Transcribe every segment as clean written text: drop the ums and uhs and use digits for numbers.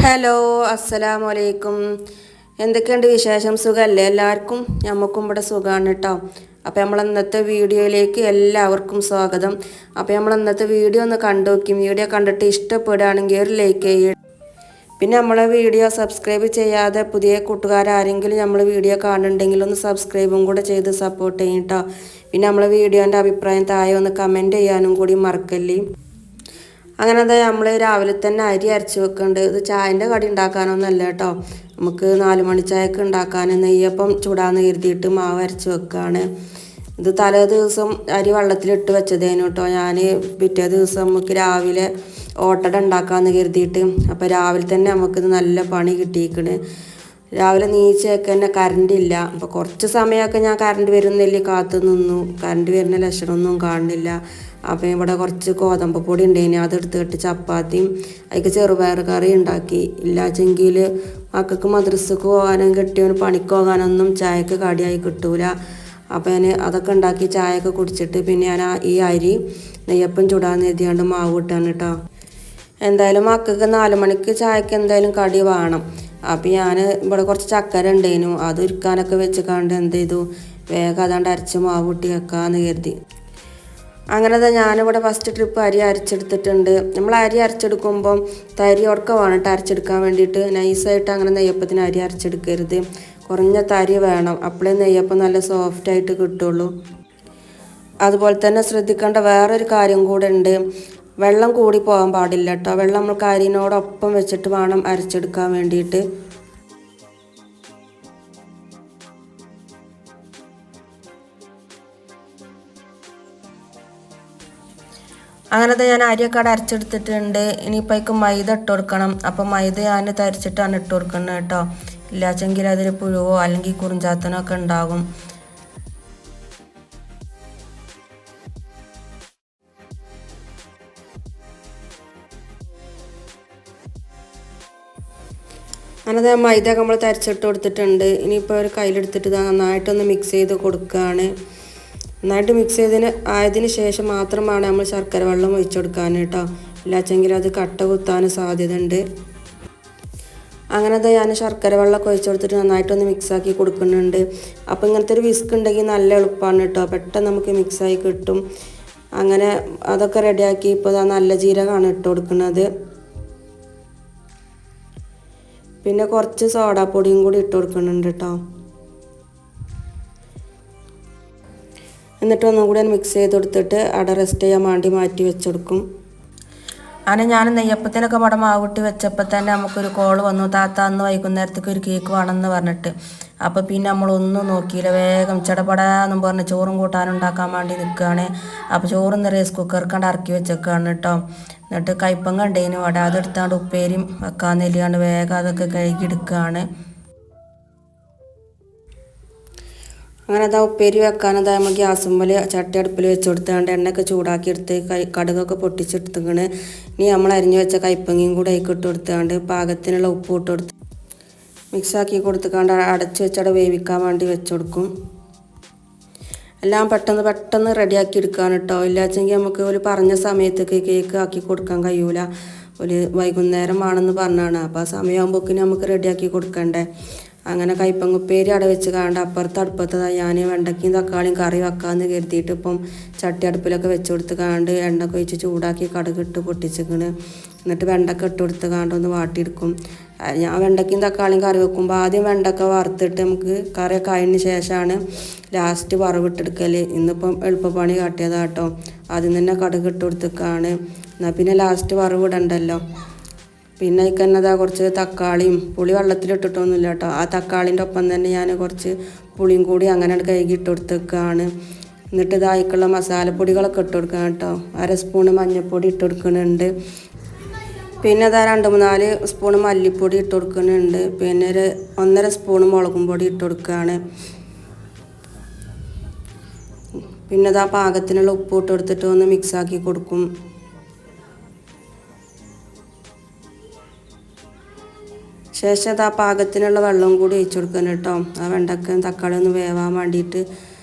Hello, അസ്സലാമു അലൈക്കും. എന്തൊക്കെയുണ്ട് വിശേഷം? സുഖമല്ലേ എല്ലാവർക്കും? നമുക്കും ഇവിടെ സുഖമാണ് കേട്ടോ. അപ്പോൾ നമ്മൾ ഇന്നത്തെ വീഡിയോയിലേക്ക് എല്ലാവർക്കും സ്വാഗതം. അപ്പോൾ നമ്മൾ ഇന്നത്തെ വീഡിയോ ഒന്ന് കണ്ടു നോക്കി. വീഡിയോ കണ്ടിട്ട് ഇഷ്ടപ്പെടുകയാണെങ്കിൽ ഒരു ലൈക്ക് ചെയ്യുക. പിന്നെ നമ്മളെ വീഡിയോ സബ്സ്ക്രൈബ് ചെയ്യാതെ പുതിയ കൂട്ടുകാരാരെങ്കിലും നമ്മൾ വീഡിയോ കാണുന്നുണ്ടെങ്കിൽ ഒന്ന് സബ്സ്ക്രൈബും കൂടെ ചെയ്ത് സപ്പോർട്ട് ചെയ്യും കേട്ടോ. പിന്നെ നമ്മളെ വീഡിയോൻ്റെ അഭിപ്രായം താഴെ ഒന്ന് കമൻറ്റ് ചെയ്യാനും കൂടി മറക്കല്ലേ. അങ്ങനെ എന്താ നമ്മൾ രാവിലെ തന്നെ അരി അരച്ച് വെക്കുന്നുണ്ട്. ഇത് ചായൻ്റെ കടി ഉണ്ടാക്കാനൊന്നുമല്ല കേട്ടോ, നമുക്ക് 4 മണി ചായക്ക് ഉണ്ടാക്കാൻ നെയ്യപ്പം ചൂടാന്ന് കരുതിയിട്ട് മാവ് അരച്ച് വെക്കുകയാണ്. ഇത് തലേ ദിവസം അരി വെള്ളത്തിലിട്ട് വെച്ചതേനു കേട്ടോ. ഞാൻ പിറ്റേ ദിവസം നമുക്ക് രാവിലെ ഓട്ടട ഉണ്ടാക്കാമെന്ന് കരുതിയിട്ട്, അപ്പോൾ രാവിലെ തന്നെ നമുക്കിത് നല്ല പണി കിട്ടിയിരിക്കണ്. രാവിലെ നീച്ചയൊക്കെ തന്നെ കറണ്ട് ഇല്ല. അപ്പോൾ കുറച്ച് സമയമൊക്കെ ഞാൻ കറണ്ട് വരുന്നില്ല കാത്തു നിന്നു. കറണ്ട് വരുന്ന ലക്ഷണമൊന്നും കാണുന്നില്ല. അപ്പോൾ ഇവിടെ കുറച്ച് ഗോതമ്പ് പൊടി ഉണ്ടായിന്, അതെടുത്തിട്ട് ചപ്പാത്തിയും അതിക്ക് ചെറുപയർ കറി ഉണ്ടാക്കി. ഇല്ലാച്ചെങ്കിൽ മക്കൾക്ക് മദ്രസക്ക് പോകാനും കെട്ടിയവന് പണിക്ക് പോകാനൊന്നും ചായക്ക് കടിയായി കിട്ടൂല. അപ്പോൾ ഞാൻ അതൊക്കെ ഉണ്ടാക്കി ചായയൊക്കെ കുടിച്ചിട്ട് പിന്നെ ഞാൻ ഈ അരി നെയ്യപ്പം ചൂടാന്ന് എഴുതിയാണ്ട് മാവ് ഇട്ടാണ് കേട്ടോ. എന്തായാലും മക്കൾക്ക് 4 മണിക്ക് ചായക്ക് എന്തായാലും കടി വേണം. അപ്പോൾ ഞാൻ ഇവിടെ കുറച്ച് ചക്കര ഉണ്ടായിരുന്നു, അത് ഉരുക്കാനൊക്കെ വെച്ച് കണ്ട് എന്ത് ചെയ്തു, വേഗം അതാണ്ട് അരച്ച് മാവ് കൂട്ടി വെക്കാമെന്ന് കരുതി. അങ്ങനെ ഞാനിവിടെ ഫസ്റ്റ് ട്രിപ്പ് അരി അരച്ചെടുത്തിട്ടുണ്ട്. നമ്മൾ അരി അരച്ചെടുക്കുമ്പം തരി ഉറക്ക വേണം അരച്ചെടുക്കാൻ വേണ്ടിയിട്ട്. നൈസായിട്ട് അങ്ങനെ നെയ്യപ്പത്തിന് അരി അരച്ചെടുക്കരുത്, കുറഞ്ഞ തരി വേണം, അപ്പോഴേ നെയ്യപ്പം നല്ല സോഫ്റ്റായിട്ട് കിട്ടുള്ളൂ. അതുപോലെ തന്നെ ശ്രദ്ധിക്കേണ്ട വേറൊരു കാര്യം കൂടെ ഉണ്ട്, വെള്ളം കൂടി പോകാൻ പാടില്ല കേട്ടോ. വെള്ളം നമ്മൾ അരിനോടൊപ്പം വെച്ചിട്ട് വേണം അരച്ചെടുക്കാൻ വേണ്ടിയിട്ട്. അങ്ങനത്തെ ഞാൻ അരിയൊക്കെ അരച്ചെടുത്തിട്ടുണ്ട്. ഇനിയിപ്പോൾ അതിക്ക് മൈദ ഇട്ട് കൊടുക്കണം. അപ്പോൾ മൈദ ഞാൻ തരിച്ചിട്ടാണ് ഇട്ട് കൊടുക്കുന്നത് കേട്ടോ, ഇല്ലാച്ചെങ്കിൽ അതിൽ പുഴുവോ അല്ലെങ്കിൽ കുറിഞ്ചാത്തനോ ഒക്കെ ഉണ്ടാകും. അങ്ങനത്തെ മൈദയൊക്കെ നമ്മൾ തരിച്ചിട്ട് കൊടുത്തിട്ടുണ്ട്. ഇനിയിപ്പോൾ ഒരു കയ്യിലെടുത്തിട്ട് നന്നായിട്ടൊന്ന് മിക്സ് ചെയ്ത് കൊടുക്കുകയാണ്. നന്നായിട്ട് മിക്സ് ആയതിന് ശേഷം മാത്രമാണ് നമ്മൾ ശർക്കര വെള്ളം ഒഴിച്ചു കൊടുക്കാൻ കേട്ടോ, ഇല്ലാച്ചെങ്കിൽ അത് കട്ട കുത്താൻ സാധ്യത ഉണ്ട്. അങ്ങനത്തെ ഞാൻ ശർക്കര വെള്ളമൊക്കെ ഒഴിച്ചു കൊടുത്തിട്ട് നന്നായിട്ടൊന്ന് മിക്സാക്കി കൊടുക്കുന്നുണ്ട്. അപ്പോൾ ഇങ്ങനത്തെ ഒരു വിസ്ക് ഉണ്ടെങ്കിൽ നല്ല എളുപ്പമാണ് കേട്ടോ, പെട്ടെന്ന് നമുക്ക് മിക്സായി കിട്ടും. അങ്ങനെ അതൊക്കെ റെഡിയാക്കി ഇപ്പോൾ നല്ല ജീരകമാണ് ഇട്ട് കൊടുക്കുന്നത്. പിന്നെ കുറച്ച് സോഡാപ്പൊടിയും കൂടി ഇട്ട് കൊടുക്കുന്നുണ്ട് കേട്ടോ. എന്നിട്ട് ഒന്നും കൂടി മിക്സ് ചെയ്ത് കൊടുത്തിട്ട് അവിടെ റെസ്റ്റ് ചെയ്യാൻ വേണ്ടി മാറ്റി വെച്ചെടുക്കും. അങ്ങനെ ഞാൻ നെയ്യപ്പത്തിനൊക്കെ ഇവിടെ മാവിട്ട് വെച്ചപ്പോൾ തന്നെ നമുക്കൊരു കോൾ വന്നു, താത്ത അന്ന് വൈകുന്നേരത്തേക്ക് ഒരു കേക്ക് വേണമെന്ന് പറഞ്ഞിട്ട്. അപ്പോൾ പിന്നെ നമ്മളൊന്നും നോക്കിയില്ല, വേഗം ചടപടാന്നും പറഞ്ഞ് ചോറും കൂട്ടാനും ഉണ്ടാക്കാൻ വേണ്ടി നിൽക്കുകയാണ്. അപ്പോൾ ചോറിന്ന് റൈസ് കുക്കർക്കാണ്ട് ഇറക്കി വെച്ചേക്കാണ് കേട്ടോ. എന്നിട്ട് കയ്പ്പങ്ങ ഉണ്ടേനു അവിടെ, അതെടുത്താണ്ട് ഉപ്പേരിയും വെക്കാന്നില്ലാണ് വേഗം അതൊക്കെ കഴുകിയെടുക്കുകയാണ്. അങ്ങനെ ഉപ്പേരി വെക്കാനതാ നമ്മൾ ഗ്യാസുമ്മൽ ചട്ടി അടുപ്പിൽ വെച്ച് കൊടുത്താണ്ട് എണ്ണയൊക്കെ ചൂടാക്കി എടുത്ത് കടുകൊക്കെ പൊട്ടിച്ചെടുത്തുക്കണ്. ഇനി നമ്മൾ അരിഞ്ഞു വെച്ച കയ്പ്പങ്ങയും കൂടെ അതിൽ ഇട്ട് കൊടുത്താണ്ട് പാകത്തിനുള്ള ഉപ്പ് ഇട്ട് കൊടുത്ത് മിക്സാക്കി കൊടുത്തുകൊണ്ട് അടച്ച് വെച്ചവിടെ വേവിക്കാൻ വേണ്ടി വെച്ച് കൊടുക്കും. എല്ലാം പെട്ടെന്ന് റെഡിയാക്കി എടുക്കാൻ കേട്ടോ, ഇല്ലാച്ചെങ്കിൽ നമുക്ക് ഒരു പറഞ്ഞ സമയത്തേക്ക് കേക്ക് ആക്കി കൊടുക്കാൻ കഴിയൂല. ഒരു വൈകുന്നേരം ആണെന്ന് പറഞ്ഞാണ്, അപ്പോൾ ആ സമയമാകുമ്പോഴേക്കും നമുക്ക് റെഡിയാക്കി കൊടുക്കണ്ടേ. അങ്ങനെ കയ്പ്പങ്ങുപ്പേരി അവിടെ വെച്ച് കാണണ്ട അടുപ്പത്ത് ഞാൻ വെണ്ടയ്ക്കയും തക്കാളിയും കറി വെക്കാമെന്ന് കരുതിയിട്ട് ഇപ്പം ചട്ടി അടുപ്പിലൊക്കെ വെച്ച് കൊടുത്ത് കാണ്ട് എണ്ണയൊക്കെ ഒഴിച്ച് ചൂടാക്കി കടുകിട്ട് പൊട്ടിച്ചിക്കണ്. എന്നിട്ട് വെണ്ടക്ക ഇട്ട് കൊടുത്ത് കാണ്ടൊന്ന് വാട്ടിയെടുക്കും. ഞാൻ വെണ്ടയ്ക്കയും തക്കാളിയും കറി വെക്കുമ്പോൾ ആദ്യം വെണ്ടക്ക വറുത്തിട്ട് നമുക്ക് കറിയൊക്കെ ആയതിന് ശേഷമാണ് ലാസ്റ്റ് വറവിട്ടെടുക്കൽ. ഇന്നിപ്പം എളുപ്പപ്പണി കാട്ടിയതാട്ടോ, ആദ്യം തന്നെ കടുകിട്ട് കൊടുത്തേക്കാണ്, എന്നാൽ പിന്നെ ലാസ്റ്റ് വറവിടണ്ടല്ലോ. പിന്നെ അതിക്കന്നതാ കുറച്ച് തക്കാളിയും പുളി വെള്ളത്തിലിട്ടിട്ടൊന്നുമില്ല കേട്ടോ, ആ തക്കാളിൻ്റെ ഒപ്പം തന്നെ ഞാൻ കുറച്ച് പുളിയും കൂടി അങ്ങനെ കഴുകിയിട്ട് കൊടുത്തേക്കാണ്. എന്നിട്ട് ഇതായിക്കുള്ള മസാലപ്പൊടികളൊക്കെ ഇട്ട് കൊടുക്കാം കേട്ടോ. 1/2 സ്പൂണ് മഞ്ഞൾപ്പൊടി ഇട്ട് കൊടുക്കുന്നുണ്ട്. പിന്നെ അതാ 2-4 സ്പൂണ് മല്ലിപ്പൊടി ഇട്ട് കൊടുക്കുന്നുണ്ട്. പിന്നെ ഒരു 1.5 സ്പൂണ് മുളകും പൊടി ഇട്ട് കൊടുക്കുകയാണ്. പിന്നെ അതാ പാകത്തിനുള്ള ഉപ്പ് ഇട്ട് കൊടുത്തിട്ട് ഒന്ന് മിക്സാക്കി കൊടുക്കും. ശേഷം അത് ആ പാകത്തിനുള്ള വെള്ളം കൂടി ഒഴിച്ചു കൊടുക്കണം കേട്ടോ, ആ വെണ്ടയ്ക്കയും തക്കാളി ഒന്ന് വേവാൻ വേണ്ടിയിട്ട്.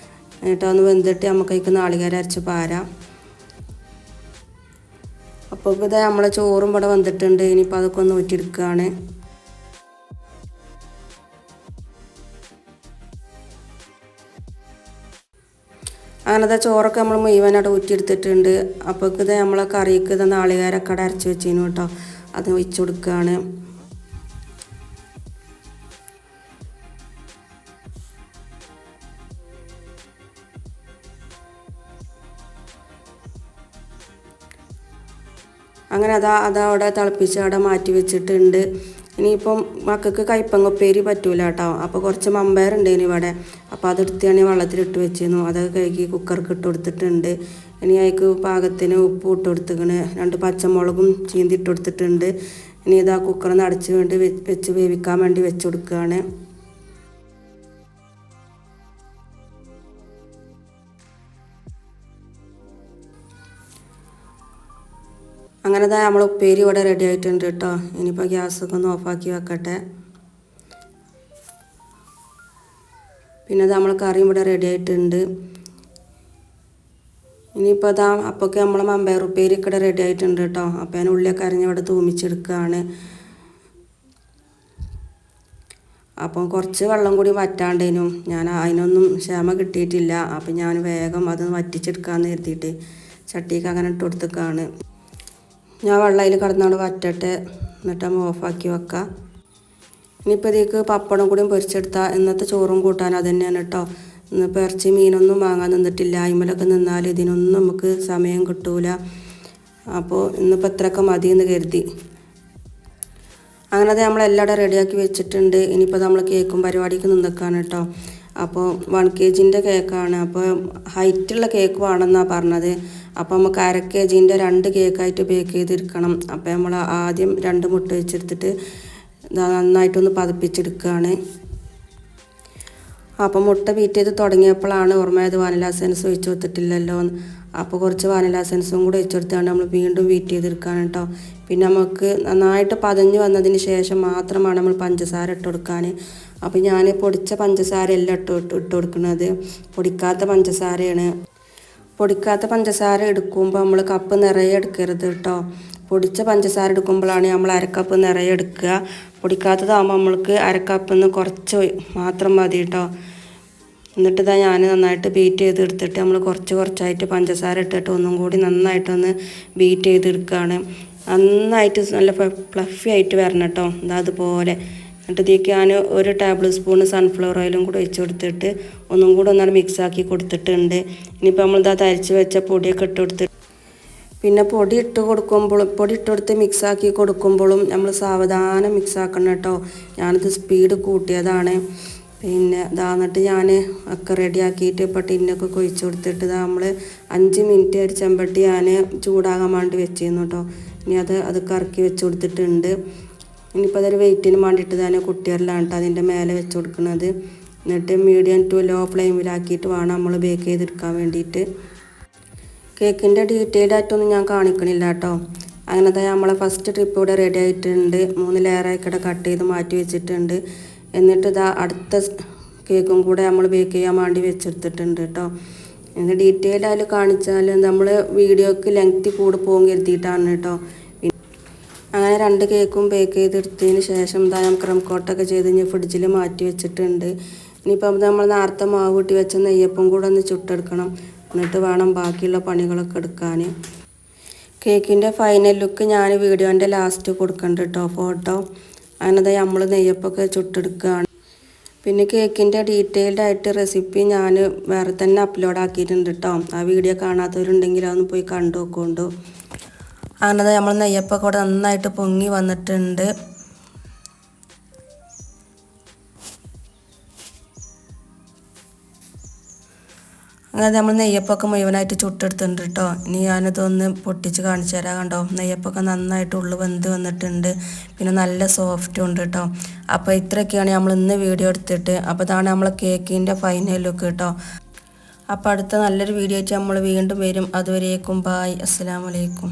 എന്നിട്ട് ഒന്ന് വെന്തിട്ട് നമുക്ക് അതിലേക്ക് നാളികേരം അരച്ച് പാരാം. അപ്പോൾ ഇതാ നമ്മളെ ചോറും ഇവിടെ വന്നിട്ടുണ്ട്. ഇനിയിപ്പോൾ അതൊക്കെ ഒന്ന് ഊറ്റിയെടുക്കുകയാണ്. അങ്ങനത്തെ ചോറൊക്കെ നമ്മൾ മുഴുവനായിട്ട് ഊറ്റിയെടുത്തിട്ടുണ്ട്. അപ്പോൾ ഇത് നമ്മളെ കറിക്ക് ഇത് നാളികേരമൊക്കെ അരച്ച് വെച്ചിരുന്നു കേട്ടോ. അത് ഒഴിച്ച് കൊടുക്കുകയാണ്. അങ്ങനെ അതവിടെ തിളപ്പിച്ച് അവിടെ മാറ്റി വെച്ചിട്ടുണ്ട്. ഇനിയിപ്പം മക്കൾക്ക് കയ്പങ്ങുപ്പേരി പറ്റൂല കേട്ടോ. അപ്പോൾ കുറച്ച് മമ്പയറുണ്ടേനി ഇവിടെ. അപ്പോൾ അതെടുത്താണ് വെള്ളത്തിലിട്ട് വെച്ചിരുന്നു. അതൊക്കെ കഴുകി കുക്കർക്ക് ഇട്ട് കൊടുത്തിട്ടുണ്ട്. ഇനി അതിക്ക് പാകത്തിന് ഉപ്പ് ഇട്ട് കൊടുത്തിക്കണ്. 2 പച്ചമുളകും ചീന്തി ഇട്ട് കൊടുത്തിട്ടുണ്ട്. ഇനി ഇതാ കുക്കറിന് അടച്ച് വേണ്ടി വെച്ച് വേവിക്കാൻ വേണ്ടി വെച്ച് കൊടുക്കുകയാണ്. അങ്ങനെ തന്നെ നമ്മൾ ഉപ്പേരി ഇവിടെ റെഡി ആയിട്ടുണ്ട് കേട്ടോ. ഇനിയിപ്പോൾ ഗ്യാസൊക്കെ ഒന്ന് ഓഫാക്കി വെക്കട്ടെ. പിന്നെ നമ്മൾ കറിയും ഇവിടെ റെഡി ആയിട്ടുണ്ട്. ഇനിയിപ്പോൾ അതാ അപ്പൊക്കെ നമ്മളെ മമ്പയർ ഉപ്പേരി ഇവിടെ റെഡി ആയിട്ടുണ്ട് കേട്ടോ. അപ്പോൾ ഞാൻ ഉള്ളിയൊക്കെ അരിഞ്ഞ് ഇവിടെ തൂമിച്ചെടുക്കുകയാണ്. അപ്പം കുറച്ച് വെള്ളം കൂടി വറ്റാണ്ടേനും ഞാൻ അതിനൊന്നും ക്ഷമ കിട്ടിയിട്ടില്ല. അപ്പം ഞാൻ വേഗം അത് വറ്റിച്ചെടുക്കാമെന്ന് കരുതിയിട്ട് ചട്ടിക്ക് അങ്ങനെ ഇട്ട് കൊടുത്തേക്കാണ്. ഞാൻ വെള്ളം അതിൽ കിടന്നോണ്ട് വറ്റട്ടെ, എന്നിട്ട് നമ്മൾ ഓഫാക്കി വെക്കാം. ഇനിയിപ്പോൾ ഇതിലേക്ക് പപ്പടം കൂടിയും പൊരിച്ചെടുത്താൽ ഇന്നത്തെ ചോറും കൂട്ടാൻ അത് തന്നെയാണ് കേട്ടോ. ഇന്നിപ്പോൾ ഇറച്ചി മീനൊന്നും വാങ്ങാൻ നിന്നിട്ടില്ല. അതിമേലൊക്കെ നിന്നാൽ ഇതിനൊന്നും നമുക്ക് സമയം കിട്ടൂല. അപ്പോൾ ഇന്നിപ്പോൾ ഇത്രയൊക്കെ മതിയെന്ന് കരുതി. അങ്ങനെ അത് നമ്മളെല്ലാം റെഡിയാക്കി വെച്ചിട്ടുണ്ട്. ഇനിയിപ്പോൾ നമ്മൾ കേക്കും പരിപാടിക്ക് നിന്നേക്കാണ് കേട്ടോ. അപ്പോൾ 1 kg കേക്കാണ്. അപ്പോൾ ഹൈറ്റുള്ള കേക്ക് വേണമെന്നാണ് പറഞ്ഞത്. അപ്പോൾ നമുക്ക് 1/2 kg 2 കേക്കായിട്ട് ബേക്ക് ചെയ്തെടുക്കണം. അപ്പോൾ നമ്മൾ ആദ്യം 2 മുട്ട വെച്ചെടുത്തിട്ട് നന്നായിട്ടൊന്ന് പതിപ്പിച്ചെടുക്കുകയാണ്. അപ്പോൾ മുട്ട ബീറ്റ് ചെയ്ത് തുടങ്ങിയപ്പോഴാണ് ഓർമ്മയത് വാനില എസൻസ് ഒഴിച്ച് കൊടുത്തിട്ടില്ലല്ലോ. അപ്പോൾ കുറച്ച് വാനില എസൻസും കൂടെ ഒഴിച്ചെടുത്താണ് നമ്മൾ വീണ്ടും ബീറ്റ് ചെയ്തെടുക്കാൻ കേട്ടോ. പിന്നെ നമുക്ക് നന്നായിട്ട് പതഞ്ഞ് വന്നതിന് ശേഷം മാത്രമാണ് നമ്മൾ പഞ്ചസാര ഇട്ട് കൊടുക്കാൻ. അപ്പോൾ ഞാൻ പൊടിച്ച പഞ്ചസാര എല്ലാം ഇട്ട് കൊടുക്കുന്നത്. പൊടിക്കാത്ത പഞ്ചസാരയാണ്. പൊടിക്കാത്ത പഞ്ചസാര എടുക്കുമ്പോൾ നമ്മൾ കപ്പ് നിറയെ എടുക്കരുത് കേട്ടോ. പൊടിച്ച പഞ്ചസാര എടുക്കുമ്പോഴാണ് നമ്മൾ 1/2 കപ്പ് നിറയെ എടുക്കുക. പൊടിക്കാത്തതാകുമ്പോൾ നമ്മൾക്ക് 1/2 കപ്പിൽ കുറച്ച് മാത്രം മതി കേട്ടോ. എന്നിട്ട് ഇതാ ഞാൻ നന്നായിട്ട് ബീറ്റ് ചെയ്തെടുത്തിട്ട് നമ്മൾ കുറച്ചായിട്ട് പഞ്ചസാര ഇട്ടിട്ട് ഒന്നും കൂടി നന്നായിട്ടൊന്ന് ബീറ്റ് ചെയ്തെടുക്കുകയാണ്. നന്നായിട്ട് നല്ല ഫ്ലഫി ആയിട്ട് വരണം കേട്ടോ. അതുപോലെ എന്നിട്ട് ഇതിലേക്ക് ഞാൻ 1 ടേബിൾ സ്പൂൺ സൺഫ്ലവർ ഓയിലും കൂടി ഒഴിച്ച് കൊടുത്തിട്ട് ഒന്നും കൂടി ഒന്നാണ് മിക്സാക്കി കൊടുത്തിട്ടുണ്ട്. ഇനിയിപ്പോൾ നമ്മളിതാ തരിച്ച് വെച്ച പൊടിയൊക്കെ ഇട്ട് കൊടുത്തിട്ട് പിന്നെ പൊടി ഇട്ട് കൊടുത്ത് മിക്സാക്കി കൊടുക്കുമ്പോഴും നമ്മൾ സാവധാനം മിക്സാക്കണം കേട്ടോ. ഞാനത് സ്പീഡ് കൂട്ടിയതാണ്. പിന്നെ എന്നിട്ട് ഞാൻ ഒക്കെ റെഡിയാക്കിയിട്ട് ഇപ്പോൾ ടിന്നൊക്കെ കൊഴിച്ച് കൊടുത്തിട്ട് നമ്മൾ 5 മിനിറ്റ് ഒരു ചെമ്പട്ടി ഞാൻ ചൂടാകാൻ വേണ്ടി വെച്ചിരുന്നു കേട്ടോ. ഇനി അത് കറക്കി വെച്ച് കൊടുത്തിട്ടുണ്ട്. ഇനിയിപ്പോൾ അതൊരു വെയിറ്റിന് വേണ്ടിയിട്ട് തന്നെ കുട്ടികളിലാണ് കേട്ടോ അതിൻ്റെ മേലെ വെച്ച് കൊടുക്കുന്നത്. എന്നിട്ട് മീഡിയം ടു ലോ ഫ്ലെയിമിലാക്കിയിട്ട് വേണം നമ്മൾ ബേക്ക് ചെയ്തെടുക്കാൻ വേണ്ടിയിട്ട്. കേക്കിൻ്റെ ഡീറ്റെയിൽഡ് ആയിട്ടൊന്നും ഞാൻ കാണിക്കണില്ല കേട്ടോ. അങ്ങനത്തെ നമ്മളെ ഫസ്റ്റ് ട്രിപ്പ് ഇവിടെ റെഡി ആയിട്ടുണ്ട്. 3 ലെയറായിക്കടെ കട്ട് ചെയ്ത് മാറ്റി വെച്ചിട്ടുണ്ട്. എന്നിട്ട് ഇതാ അടുത്ത കേക്കും കൂടെ നമ്മൾ ബേക്ക് ചെയ്യാൻ വേണ്ടി വെച്ചെടുത്തിട്ടുണ്ട് കേട്ടോ. ഇത് ഡീറ്റെയിൽഡ് ആയിട്ട് കാണിച്ചാൽ നമ്മൾ വീഡിയോക്ക് ലെങ്തി കൂടി പോകും കരുതിയിട്ടാണ് കേട്ടോ. അങ്ങനെ 2 കേക്കും ബേക്ക് ചെയ്തെടുത്തതിന് ശേഷം ഇതാ ഞാൻ ക്രം കോട്ടൊക്കെ ചെയ്ത് ഫ്രിഡ്ജിൽ മാറ്റി വെച്ചിട്ടുണ്ട്. ഇനിയിപ്പോൾ നമ്മൾ നേരത്തെ മാവ് കൂട്ടി വെച്ച നെയ്യപ്പം കൂടെ ഒന്ന് ചുട്ടെടുക്കണം. എന്നിട്ട് വേണം ബാക്കിയുള്ള പണികളൊക്കെ എടുക്കാൻ. കേക്കിൻ്റെ ഫൈനൽ ലുക്ക് ഞാൻ വീഡിയോൻ്റെ ലാസ്റ്റ് കൊടുക്കണ്ട കേട്ടോ ഫോട്ടോ. അങ്ങനെ നമ്മൾ നെയ്യപ്പൊക്കെ ചുട്ടെടുക്കുകയാണ്. പിന്നെ കേക്കിൻ്റെ ഡീറ്റെയിൽഡ് ആയിട്ട് റെസിപ്പി ഞാൻ വേറെ തന്നെ അപ്ലോഡ് ആക്കിയിട്ടുണ്ട് കേട്ടോ. ആ വീഡിയോ കാണാത്തവരുണ്ടെങ്കിൽ അതൊന്ന് പോയി കണ്ടു നോക്കൊണ്ടു. അങ്ങനെ നമ്മൾ നെയ്യപ്പൊക്കെ ഇവിടെ നന്നായിട്ട് പൊങ്ങി വന്നിട്ടുണ്ട്. അങ്ങനെ നമ്മൾ നെയ്യപ്പൊക്കെ മുഴുവനായിട്ട് ചുട്ടെടുത്തിട്ടുണ്ട് കേട്ടോ. ഇനി ഞാനിതൊന്ന് പൊട്ടിച്ച് കാണിച്ചു തരാം. കണ്ടോ, നെയ്യപ്പൊക്കെ നന്നായിട്ട് ഉള്ളു വെന്ത് വന്നിട്ടുണ്ട്. പിന്നെ നല്ല സോഫ്റ്റും ഉണ്ട് കേട്ടോ. അപ്പോൾ ഇത്രയൊക്കെയാണ് നമ്മൾ ഇന്ന് വീഡിയോ എടുത്തിട്ട്. അപ്പോൾ ഇതാണ് നമ്മളെ കേക്കിൻ്റെ ഫൈനൽ ലുക്ക് കേട്ടോ. അപ്പോൾ അടുത്ത നല്ലൊരു വീഡിയോ ആയിട്ട് നമ്മൾ വീണ്ടും വരും. അതുവരേക്കും ബായ്. അസ്സലാമു അലൈക്കും.